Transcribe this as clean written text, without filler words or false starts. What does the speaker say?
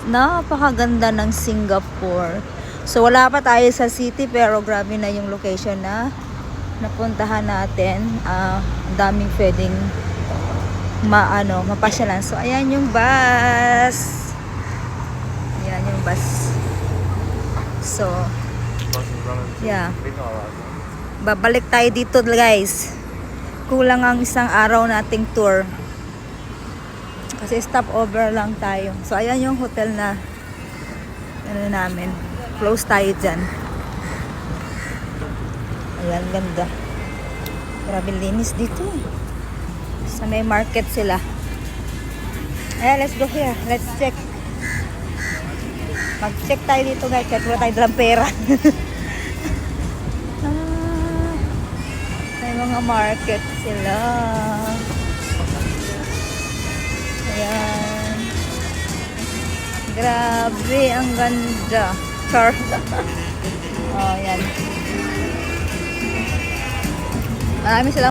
Napakaganda ng Singapore. So wala pa tayo sa city pero grabe na yung location na napuntahan natin. Ang daming pwedeng mapasyalan. So ayan yung bus. Ayan yung bus. So yeah. Babalik tayo dito guys. Kulang ang isang araw nating tour. Kasi stop over lang tayo. So, ayan yung hotel na namin. Close tayo dyan. Ayan, ganda. Grabe linis dito. Sa may market sila. Ayan, let's go here. Let's check. Mag-check tayo dito guys. Kahit wala tayo dalang pera. May mga market sila. Ayan. Grabe, ang ganda. Char. Oh, ayan. Marami sila